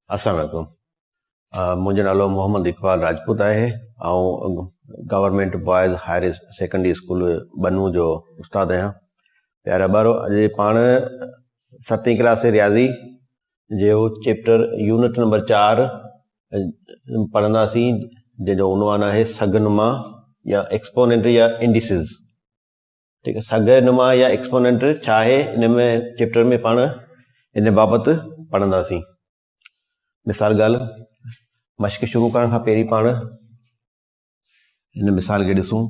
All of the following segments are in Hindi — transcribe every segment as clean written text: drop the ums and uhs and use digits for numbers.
अस्सलाम वालेकुम। मुंहिंजो नालो मोहम्मद इकबाल राजपूत आहे ऐं government boys higher secondary school Bannu जो उस्ताद आहियां। प्यारा ॿारो, अॼु पाण 7वीं क्लास रियाज़ी जो चैप्टर यूनिट नंबर 4 पढ़ंदासीं, जंहिंजो उनवान आहे सगनुमा या एक्सपोनेंट या इंडिसिस। ठीक है, सगनुमा या एक्सपोनेंट छा आहे, इन में चैप्टर में पाण इन बाबति पढ़ंदासीं। मिसाल ॻाल्हि, मश्क शुरू करण खां पहिरीं पाण हिन मिसाल खे ॾिसूं।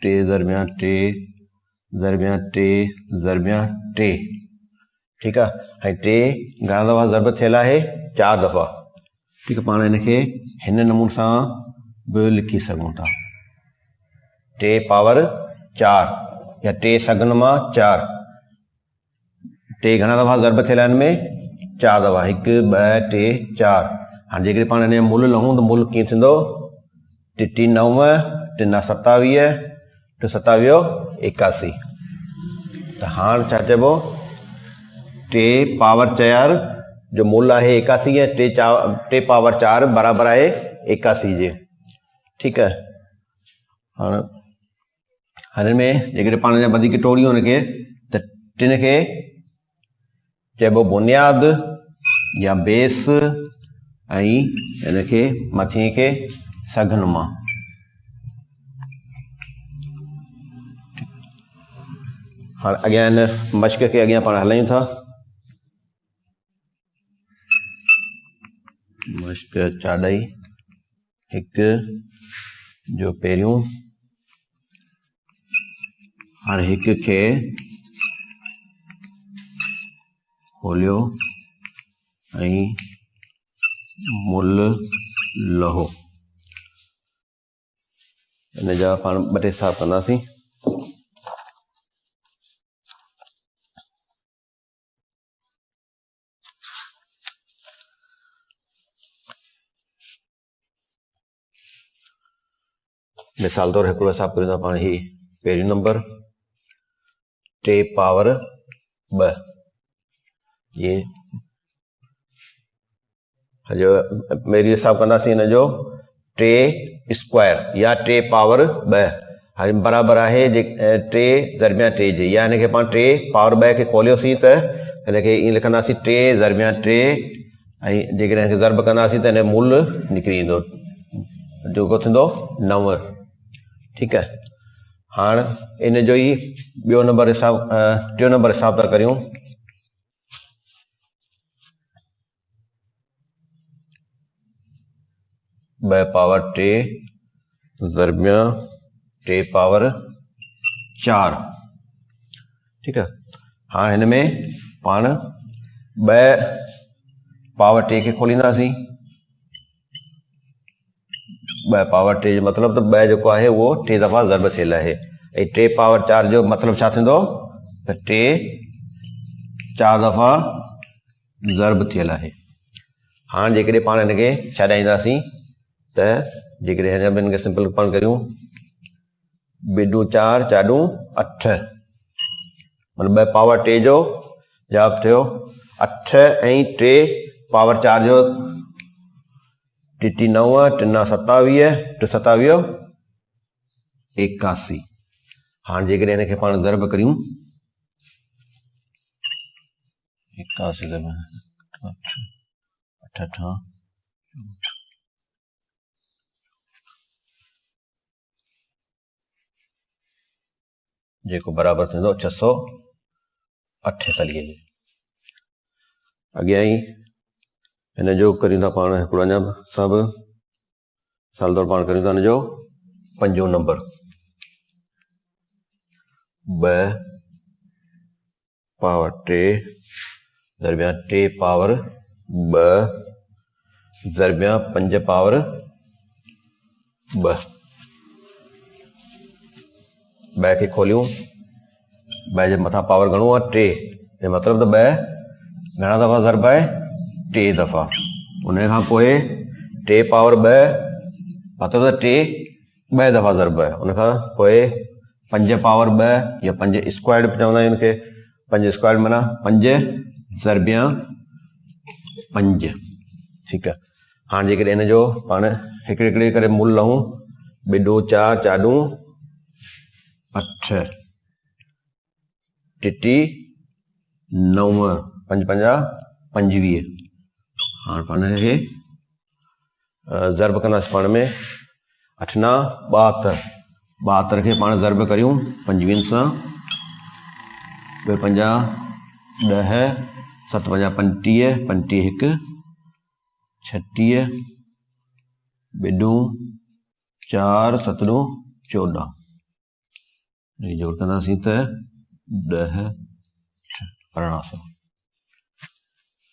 3 ज़रबिया 3 ज़रबिया 3 ज़रबिया 3। ठीकु आहे, ऐं 3 घणा दफ़ा ज़रब थियल आहे? 4 दफ़ा। ठीकु आहे, पाण हिनखे हिन नमूने सां बि लिखी सघूं था। 3 पावर 4 या 3 सगनुमा 4। 3 घणा दफ़ा ज़रब थियल आहे? हिन में 4 दफ़ा। 1 2 3 4। हाणे जेकॾहिं पाण हिन मुल लहूं त मुल कीअं थींदो? 3 9 3 27 2 27 81। त हाणे छा चइबो? 3 पावर 4 जो मुल आहे 81 ऐं 3 पावर 4 बराबरि आहे 81 जे। ठीकु आहे, हाणे हिन में जेकॾहिं पाण वधीक टोड़ियूं हिनखे त 3 खे चइबो बुनियाद या बेस ऐं हिनखे मथे खे सगनुमा। हाणे अॻियां हिन मश्क खे अॻियां पाण हलायूं था। मश्क चाॾाई 1 जो पहिरियों, हाणे 1 खे खोलियो ऐं मुल लहो। हिन जा पाण 2 टे हिसाब कंदासीं। मिसाल तौर हिकिड़ो हिसाब कयूं था पाण। ही पहिरियों नंबर 3 पावर 2। ये जो मेरी हिसाब कंदासीं हिन जो 3 स्क्वायर या 3 पावर 2 हाणे बराबरि आहे 3 ज़रबिया 3 जे। या हिनखे पाण 3 पावर 2 खे खोलियोसीं त हिनखे ईअं लिखंदासीं 3 ज़रबिया 3 ऐं जेकॾहिं हिनखे ज़रब कंदासीं त हिन मुल निकिरी ईंदो, जेको थींदो 9। ठीकु आहे, हाणे इन जो ई ॿियो नंबर हिसाब, टियों नंबर हिसाब था करियूं। 2 पावर 3 ज़रबिया 3 पावर 4। ठीकु आहे, हाणे हिन में पाण 2 पावर 3 खे खोलींदासीं। 2 पावर 3 जो मतिलबु त 2 जेको आहे उहो 3 दफ़ा ज़रब थियल आहे। ऐं 3 पावर 4 जो मतिलबु छा थींदो? त 3 4 दफ़ा ज़रब थियल आहे। हाणे जेकॾहिं पाण हिनखे छॾाईंदासीं त जेकॾहिं हिन ॿिनि खे सिंपल पाण करियूं, 2 4 4 8, मतिलबु 2 पावर 3 जो जवाबु थियो 8 ऐं 3 पावर 4 जो 3 9 3 27 2 27 81। हाणे जेकॾहिं हिनखे पाण ज़रब करियूं 81 8 जेको बराबरि थींदो 648 जे। अॻियां ई हिन जो करियूं था पाण हिकिड़ो अञा सभु साल तौरु पाण करियूं था हिन जो 5 नंबर। 2 power 3 ज़रबिया 3 power 2 ज़रबिया 5 power 2। 2 खे खोलियूं, 2 जे मथां पावर घणो आहे? 3। मतिलबु त 2 घणा दफ़ा ज़रब आहे? 3 दफ़ा। उन खां पोइ 3 पावर 2 मतिलबु त 3 2 दफ़ा ज़रब आहे। उन खां पोइ 5 पावर 2 या 5 स्क्वायर बि चवंदा आहियूं हिनखे। 5 स्क्वायर माना 5 ज़रबिया 5। ठीक है। हाँ जेकॾहिं इन जो पाण हिकिड़े हिकिड़े करे मुल लहूं, बिडो 4 चाडूं 8 टिटी 9 5 50 25। हाँ पाण हे ज़र्ब कंदासीं पाण में 8 ना 72, 72 खे पाण ज़र्ब करियूं 25 सां, 2 50 10 7 50 35 35 1 36 बिडूं 4 7 14 जोड़ कंदासीं त 10 1800।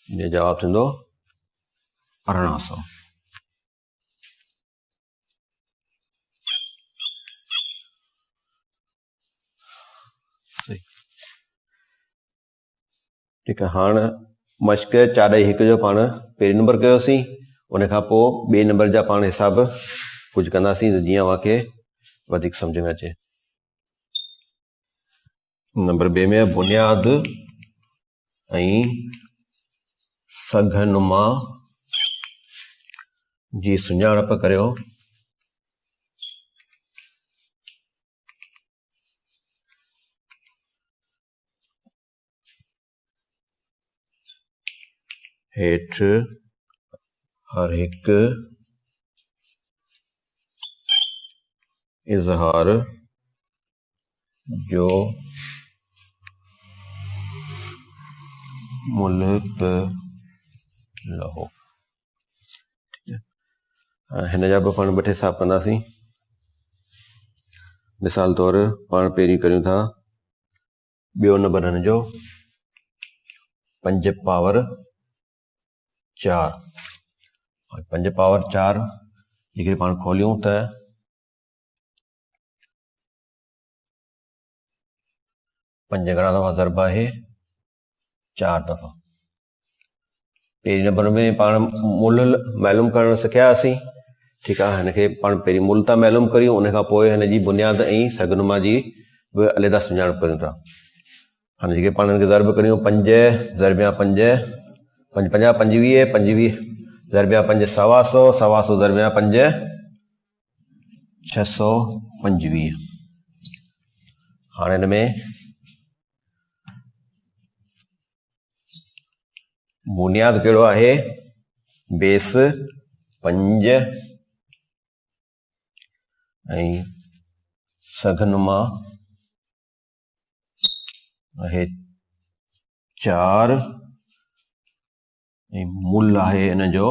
ये जवाब थींदो 1800। ठीक है। हाँ मश्क 4.1 जो पाण पहिरीं नंबर कयोसीं, उन खां पोइ ॿिए नंबर जा पाण हिसाब कुझु कंदासीं जीअं अव्हांखे वधीक सम्झ में अचे। नंबर 2 में बुनियाद ऐं सघनुमा जी सुञाणप करियो। हेठि हर हिकु इज़हार जो मुल्क लहो। हिन जा बि पाण ॿ टे हिसाब कंदासीं। मिसाल तौर पाण पहिरीं करियूं था ॿियो नंबर हिन जो 5 पावर 4। 5 पावर 4 जेकॾहिं पाण खोलियूं त 5 घणा दफ़ा ज़र्ब आहे 4 दफ़ा। पहिरीं नंबर में पाण मुल मालूम करणु सिखियासीं। ठीकु आहे। हिनखे पाण पहिरीं मुल था मालूम करियूं, उन खां पोइ हिन जी बुनियाद ऐं सघनुमा जी बि अलहदा सुञाणप करियूं था। हाणे जेके पाण हिनखे ज़र्ब करियूं 5 ज़रबिया 5 5 50 25 25 ज़रबिया 5 125 125 ज़रबिया 5 625। हाणे हिन में बुनियाद कहिड़ो आहे? बेस 5 ऐं सघनुमा आहे 4 ऐं मुल आहे हिन जो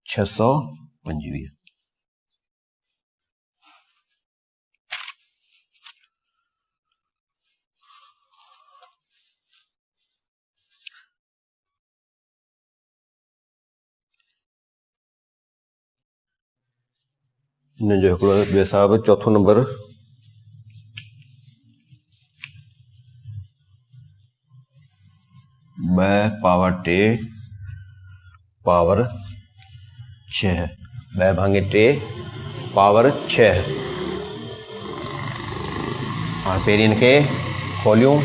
625। हिन जो हिकिड़ो ॿियो हिसाब चौथो नंबर 2 पावर 3 पावर 6 2 भाङे 3 पावर 6। हाणे पहिरीं हिनखे खोलियूं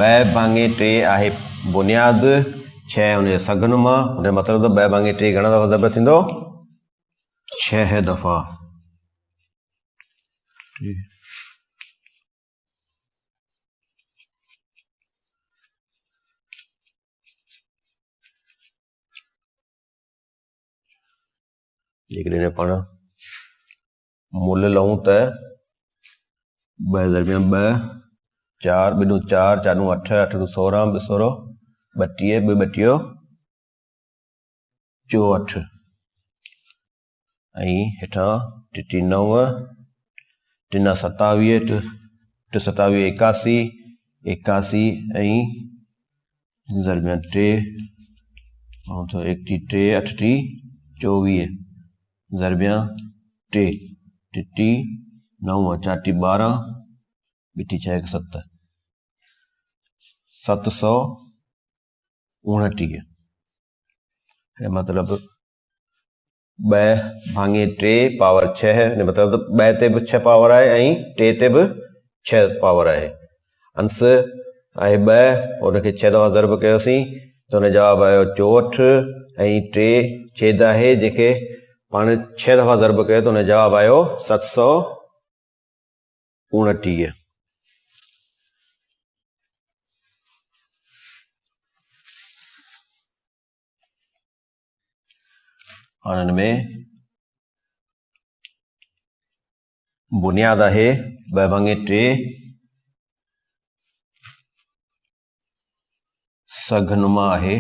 2 भाङे 3 आहे बुनियाद, 6 हुनजो सघनुमा, हुनजो मतिलबु त 2 भाङे 3 घणा दफ़ा ज़र्ब थींदो? 6 दफ़ा। जेकॾहिं पाण मुल लहूं त 2 ज़रबिया 2 4 बिडूं 4 4 8 8 16 2 16 32 2 32 64 ऐं हेठां टिटी 9 3 27 2 27 81 81 ऐं ज़रबिया 3 1 3 8 24 ज़रबिया 3 टिटी 9 4 12 बिटी 6 7 729। मतलब 2 भाङे 3 पावर 6 मतलब 2 ते बि 6 पावर आहे ऐं 3 ते बि 6 पावर आहे। अंश आहे 2, उनखे 6 दफ़ा ज़र्ब कयोसीं त हुन जवाबु आयो 64 ऐं 3 छेद आहे जंहिंखे पाण 6 दफ़ा ज़र्ब कयो त हुन जवाबु आयो 729। हाणे हिन में बुनियाद आहे 2/3, सघनुमा आहे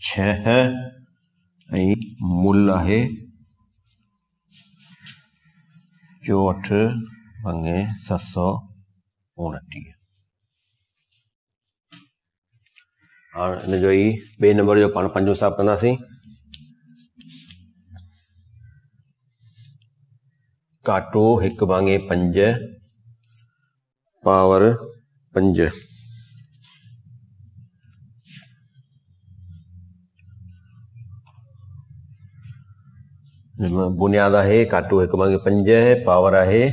6 ऐं मुल आहे 64/729। हाणे हिन जो ई ॿिए नंबर जो पाण पंजो हिसाब कंदासीं। काटो 1/5 पावर 5। बुनियाद आहे काटू 1/5 पावर आहे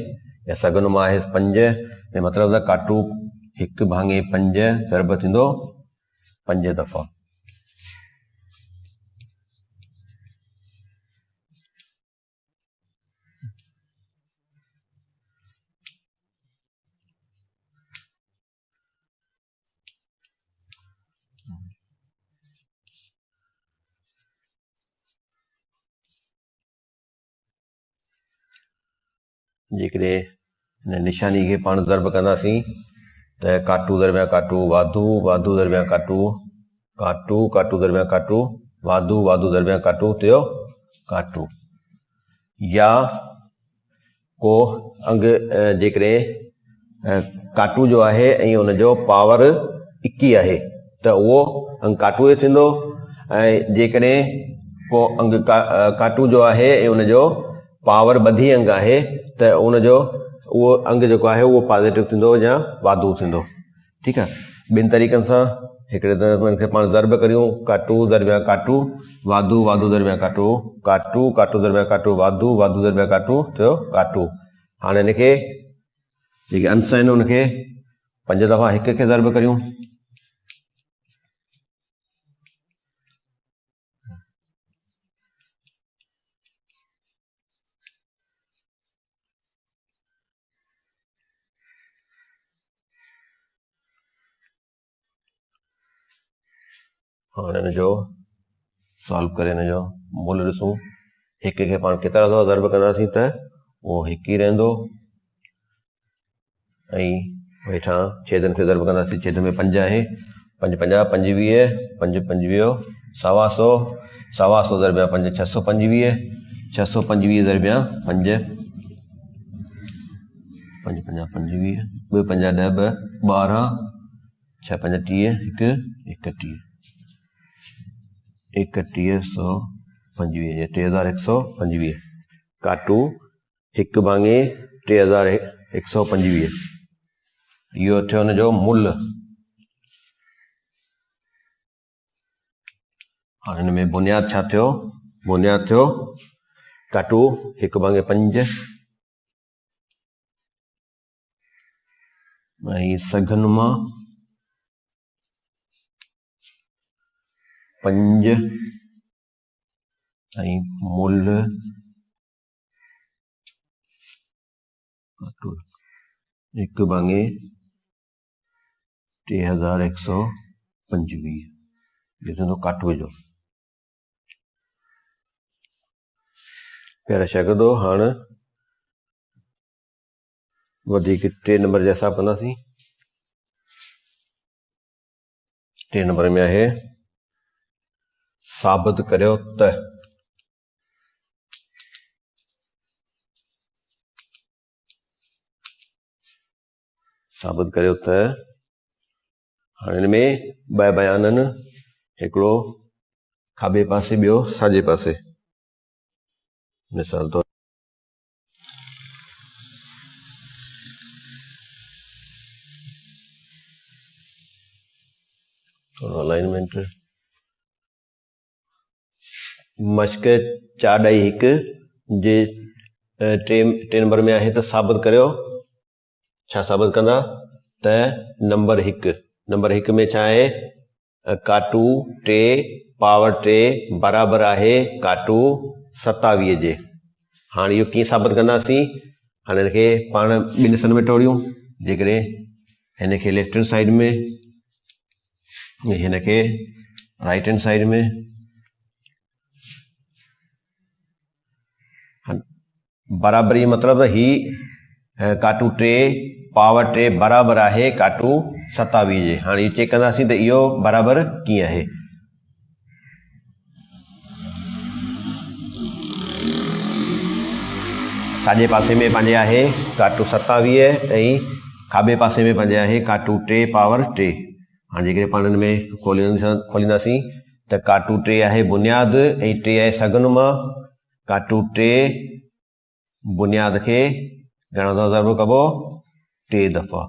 या सघनुमा आहे 5। मतिलबु त काटू 1/5 ज़र्ब थींदो 5 दफ़ा। जेकॾहिं हिन निशानी खे पाण ज़र्ब कंदासीं त काटू ज़रबिया काटू वाधू, वाधू ज़रबिया काटू काटू, काटू ज़रबिया काटू वाधू, वाधू ज़रबिया काटू थियो काटू। या को अंग जेकॾहिं काटू जो आहे ऐं हुनजो पावर 21 आहे त उहो अंग काटू जो थींदो। ऐं जेकॾहिं को अंग काटू जो आहे ऐं हुनजो पावर 2 अंग आहे त उनजो उहो अंग जेको आहे उहो पॉज़िटिव थींदो या वाधू थींदो। ठीकु आहे। ॿिनि तरीक़नि सां हिकिड़े त हुनखे पाण ज़र्ब करियूं काटू ज़रबिया काटू वाधू, वाधू ज़रबिया काटू काटू, काटू ज़रबिया काटू वाधू, वाधू ज़रबिया काटू थियो काटू। हाणे हिनखे जेके अंश आहिनि उनखे 5 दफ़ा हिक खे ज़र्ब करियूं। हाणे हिनजो सॉल्व करे हिनजो मुल ॾिसूं। हिक खे पाण केतिरा दफ़ा ज़र्ब कंदासीं त उहो 1 ई रहंदो। ऐं वेठां छेदनि खे ज़र्ब कंदासीं। छेद में 5 आहे, 5 5 25, 5 25 125, 125 ज़रबिया 5 625, 625 ज़रबिया 5 5 5 25, 2 5 10 12, 6 5 30, 1 3125 3125 काटू 1/3125 इहो थियो हुनजो मुल। हाणे हिन में बुनियाद छा थियो? बुनियाद थियो काटू 1/5 ऐं सघनुमा 5 ऐं मुल 1/3125 इहो थींदो काटूअ जो। प्यारा शागिर्दो, हाणे वधीक 3 नंबर जा हिसाब कंदासीं। 3 नंबर में आहे साबित करियो त साबित करियो त हाणे हिन में 2 बयान आहिनि, हिकिड़ो खाॿे पासे ॿियो साॼे पासे। मिसाल तौर अलाइनमेंट मश्क 4.1 जे 3 नंबर में आहे त साबित करियो। छा साबित कंदा त नंबर 1 नंबर 1 में छा आहे काटू 3 पावर 3 बराबर आहे काटू 27 जे। हाणे इहो कीअं साबित कंदासीं? हाणे हिनखे पाण ॿिनि हिसनि में टोड़ियूं। जेकॾहिं हिनखे लेफ्ट हैंड साइड में, हिनखे राइट हैंड साइड में, बराबरी मतलब ही काटू 3 पावर 3 बराबर आहे काटू 27 जे। हाणे इहो चेक कंदासीं त इहो बराबर कीअं आहे। साॼे पासे में पंहिंजे आहे काटू 27 ऐं खाॿे पासे में पंहिंजे आहे काटू 3 पावर 3। हाणे जेकॾहिं पाण हिन में खोलींदासीं त काटू 3 आहे बुनियाद ऐं 3 आहे सगनुमा। काटू 3 बुनियाद खे घणो दफ़ा ज़रब कबो? 3 दफ़ा।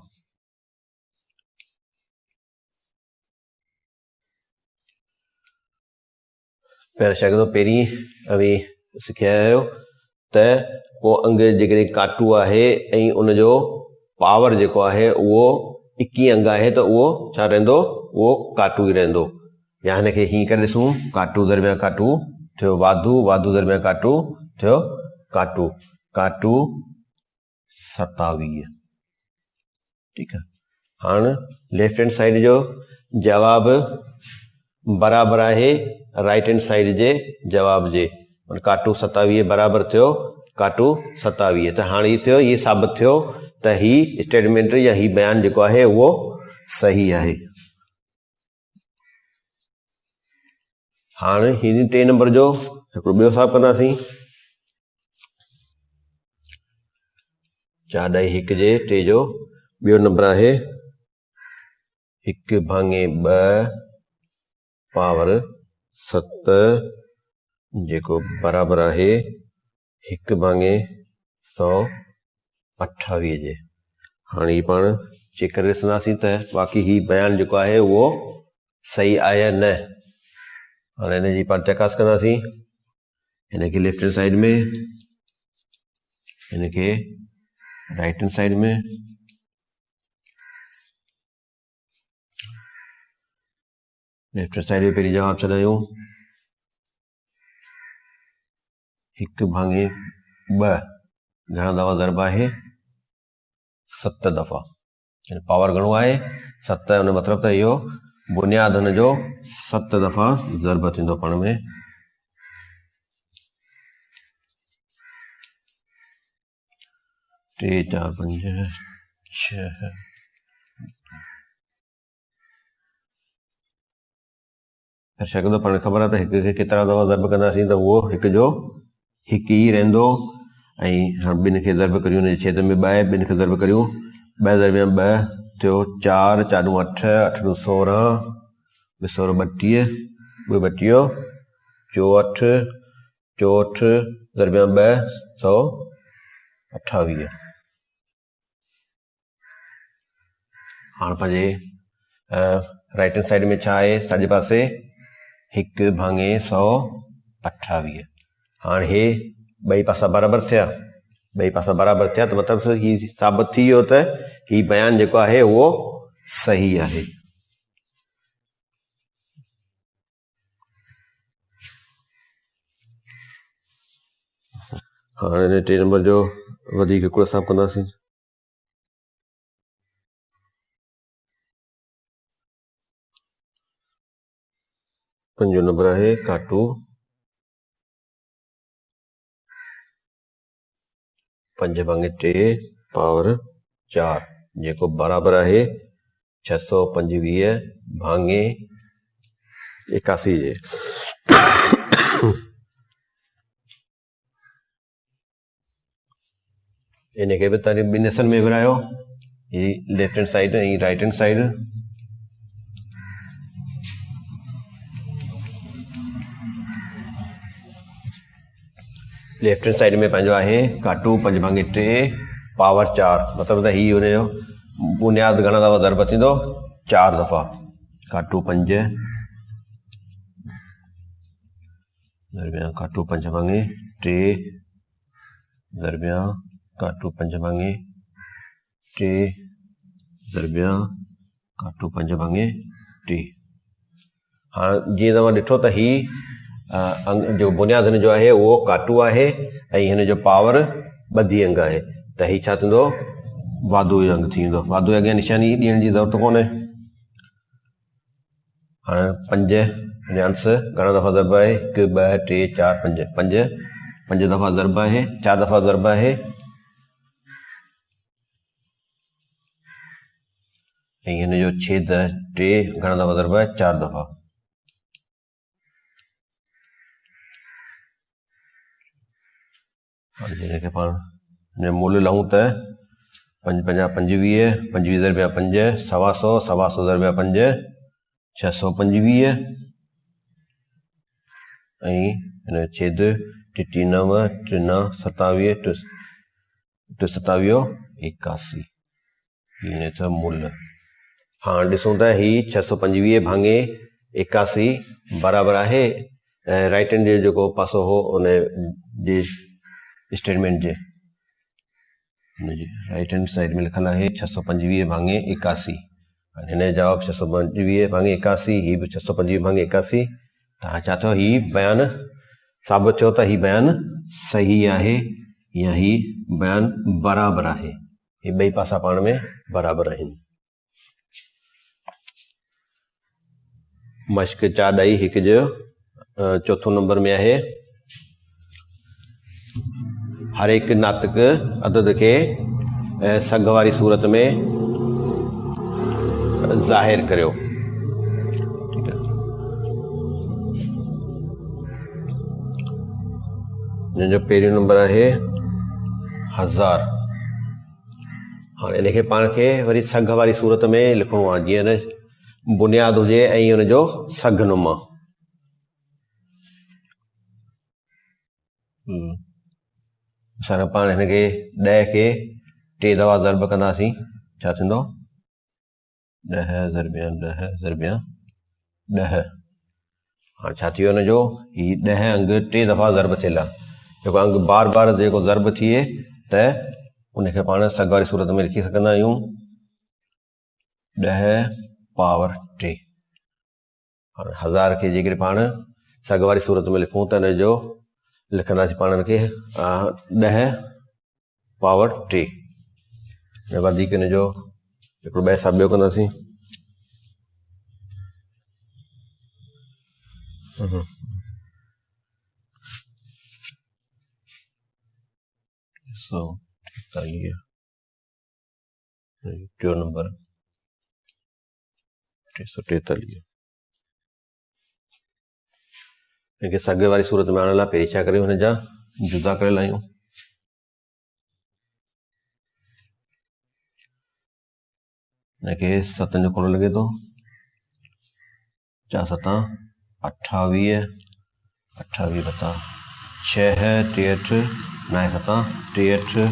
पहिरियों शागिर्दो पहिरीं अवी सिखिया आहियो त को अंग जेकॾहिं काटू आहे ऐं उनजो पावर जेको आहे उहो 21 अंग आहे त उहो छा रहंदो? उहो काटू ई रहंदो। या हिनखे हीअं करे ॾिसूं, काटू दरमियान काटू थियो वाधू, वाधू दरमियान काटू थियो काटू, काटू 27। ठीकु आहे। हाणे लेफ्ट हैंड साइड जो जवाब बराबर आहे राइट हैंड साइड जे जवाब जे। काटू 27 बराबर थियो काटू 27। त हाणे ई थियो, ये साबित थियो त ही स्टेटमेंट या ही बयान जेको आहे उहो सही आहे। हाणे हिन 3 नंबर जो हिकिड़ो ॿियो हिसाब कंदासीं। 4/1 जे 3 जो ॿियो नंबर आहे 1/2 पावर 7 जेको बराबर आहे 1/128 जे। हाणे ही पाण चेक करे ॾिसंदासीं त बाक़ी ही बयान जेको आहे उहो सही आहे या न। हाणे हिनजी पाण चकास कंदासीं। हिनखे लेफ्ट हैंड साइड में, हिनखे राइट हैंड साइड में, लेफ्ट हैंड साइड में पहिरीं जवाब छॾायूं 1/2 घणा दफ़ा ज़रब आहे? 7 दफ़ा। पावर घणो आहे? 7। हुन मतिलब त इहो बुनियाद हुन जो 7 दफ़ा ज़रब थींदो पाण में। टे 4 5 6 शागिर्दो पाण ख़बर आहे त हिक खे केतिरा दफ़ा ज़रब कंदासीं त उहो हिक जो हिकु ई रहंदो। ऐं हाणे ॿिनि खे ज़रब करियूं, हुनजे छेद में 2 आहे, ॿिनि खे ज़रब करियूं 2 दरमियान 2 थियो 4, 4 × 8, 8 × 16, 16 32, 2 32 64, 64 दरमियान 2 128। हाणे पंहिंजे राइट हैंड साइड में छा आहे? साॼे पासे 1/128। हाणे हे ॿई पासा बराबर थिया, ॿई पासा बराबर थिया त मतिलबु ही साबित थी वियो त ही बयान जेको आहे उहो सही आहे। हाणे 3 नंबर जो वधीक हिकिड़ो हिसाब कंदासीं। पंजो नंबर आहे काटू 5/3 पावर 4 जेको बराबर आहे 625/81 जे। इनखे बि तव्हां ॿिनि हिसनि में विरायो, ही लेफ्ट हैंड साइड ऐं right hand side. Left hand side में पंहिंजो आहे काटू 5/3 पावर 4 मतिलबु त ही हुनजो बुनियाद घणा दफ़ा ज़रब थींदो? 4 दफ़ा। काटू 5 दरमियान काटू 5/3 दरमियान काटू 5/3 दरमियान काटू 5 भाङे टी। हाँ जीअं तव्हां ॾिठो त ही जो बुनियाद हिन जो आहे उहो काटू आहे ऐं हिन जो पावर ॿधी अंग आहे त ही छा थींदो वाधू जो अंग थी वेंदो। वाधू अॻियां निशानी ॾियण जी ज़रूरत कोन्हे। हाणे 5 अंश घणा दफ़ा ज़रब आहे 1 2 3 4 5 5 दफ़ा ज़रब आहे 4 दफ़ा ज़रब आहे ऐं हिन जो छेद 3 घणा दफ़ा ज़रब आहे 4 दफ़ा। हिनखे पाण मूल लहूं त 5 5 25 25 ज़रबिया 5 125 125 ज़रबिया 5 625 ऐं हिन छेद 3 9 3 9 27 27 81 हिन जो मूल। हाँ ॾिसूं त ही 625 भाङे 81 बराबरि आहे राइट हैंड जो जेको पासो हो उन जे स्टेटमेंट जे राइट हैंड साइड में लिखल आहे 625 भाङे 81। हिन जो जवाबु 625 भाङे 81 ही बि 625 भाङे 81। त छा थियो ही बयानु साबित थियो त ही बयानु सही आहे या ही बयानु बराबरि आहे। ही ॿई पासा पाण में बराबरि आहिनि। मश्क 4.1 जो चौथो नंबर में आहे हर एक नातिक अदद के सग वारी सूरत में ज़ाहिर करियो। ठीक है हिन जो पहिरियों नंबर आहे 1000। हाँ इनखे पाण खे वरी सग वारी सूरत में लिखणो आहे जीअं न बुनियाद हुजे ऐं हुनजो सगनुमा। असां पाण हिनखे 10 खे 3 दफ़ा ज़रब कंदासीं छा थींदो 10 ज़रबिया 10 ज़रबिया 10। हाँ छा थी वियो हिनजो ही 10 अंग 3 दफ़ा ज़रब थियल आहे। जेको अंग बार बार जेको ज़रब थिए त उनखे पाण सग वारी सूरत में लिखी सघंदा आहियूं 10 पावर 3। हाणे 1000 खे जेकॾहिं पाण सग वारी सूरत में लिखूं त हिनजो लिखंदासीं पाण खे 10 पावर 3। वधीक हिनजो हिकिड़ो ॿ हिसाब ॿियो कंदासीं टियों नंबर 343। हिनखे सॻे वारी सूरत में आणण लाइ पहिरीं छा करियूं हिन जा जुदा करे लाहियूं। हिनखे 7 जो कोड़ो लॻे थो 4 7 28 28 बता 6 63 9 7 63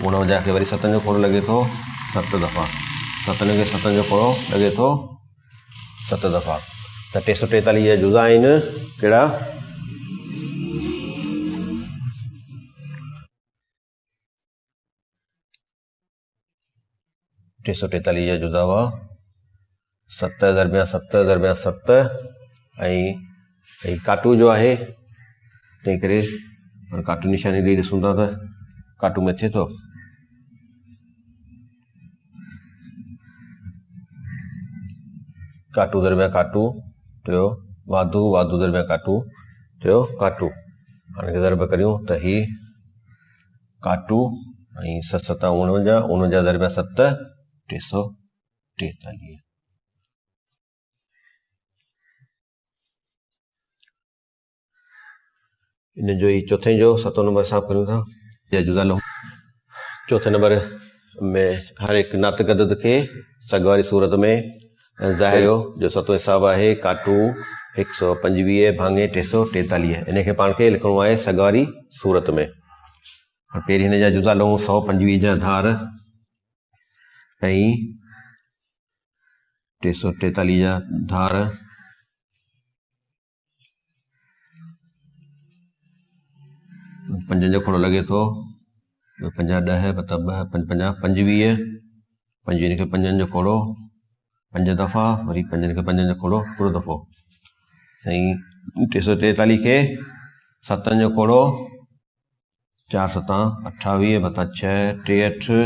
49 खे वरी 7 जो कोड़ो लॻे थो 7 दफ़ा 7 खे 7 जो कोड़ो लॻे थो 7 दफ़ा। त 343 जा जुदा आहिनि कहिड़ा 343 जा जुदा हुआ 7 ज़रबिया 7 ज़रबिया 7 ऐं काटू जो आहे तंहिं करे काटू निशानी ॾेई ॾिसूं था त काटू में थिए थो। काटू ज़रबिया काटू थियो वाधू वाधू ज़रबिया काटू थियो काटू। हाणे ज़रब करियूं त ही काटू ऐं 7 7 49 49 ज़रबिया 7 343। इन जो ही चौथे जो 7 नंबर साफ़ करियूं था या जुदा लहूं। चौथे नंबर में हर एक नातिक अदद के सग वारी सूरत में ज़ाहिर जो 7 हिसाब आहे काटू 125 भाङे 343। इनखे पाण खे लिखणो आहे सग वारी सूरत में। पहिरीं हिन जा जुदा लहूं 125 जा धार ऐं 343 जा धार। पंज जो खोड़ो लॻे थो 50 10 बता 2 5 50 25 खे 5 जो खोड़ो 5 दफ़ा, वरी 5 खे 5 जो खोड़ो पूरो दफ़ो। साईं 343 खे 7 जो खोड़ो 4 7 28 बता 6 63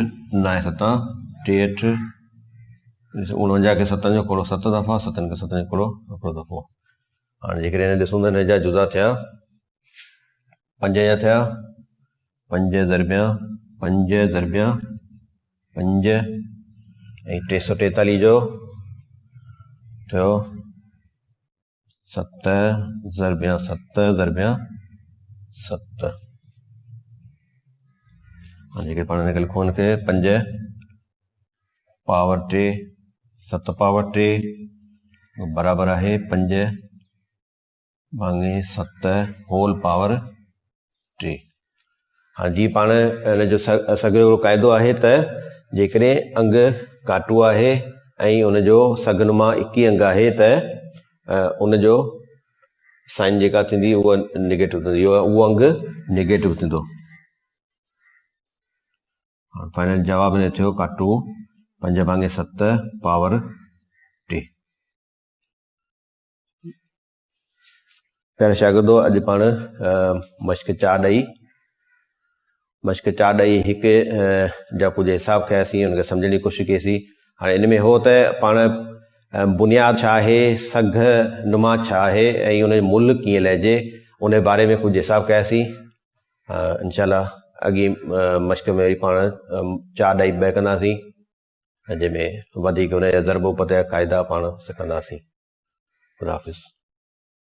9 7 63 49 खे 7 जो खोड़ो 7 दफ़ा, 7 खे 7 जो खोड़ो पूरो दफ़ो। हाणे जेकॾहिं हिन ॾिसूं त हिन जा जुज़ा थिया 5 जा थिया 5 ज़रबिया 5 ज़रबिया 5 ऐं 343 जो थियो 7 ज़रबिया 7 ज़रबिया 7। हाँ जेके पाण हिन खे लिखूं हिनखे 5 पावर 3 7 पावर 3 बराबरि आहे 5 भाङे 7 होल पावर 3। हाँ जी पाण हिन जो सॻिड़ो क़ाइदो आहे त जेकॾहिं अंग काटो आहे ऐं उनजो सगनुमा 21 अंग आहे त उनजो साइन जेका थींदी उहा नेगेटिव थींदी, उहो अंग नेगेटिव थींदो। फाइनल जवाब हिन थियो काटो 5 भाङे 7 पावर 3। प्यारे शागिर्दो अॼु पाण मश्क 4 ॾई हिकु जा कुझु हिसाब कयासीं, हुनखे सम्झण जी कोशिशि कईसीं। हाणे इन में हो त पाण बुनियाद छा आहे, सघ नुमा छा आहे ऐं उन जो मुल्ह कीअं लहिजे उन बारे में कुझु हिसाब कयासीं। इंशाल्लाह अॻी मश्क में वरी पाण 4 ॾई 2 कंदासीं जंहिंमें वधीक हुन जा ज़रब पत जा क़ाइदा पाण सिखंदासीं। ख़ुदा हाफ़िज़।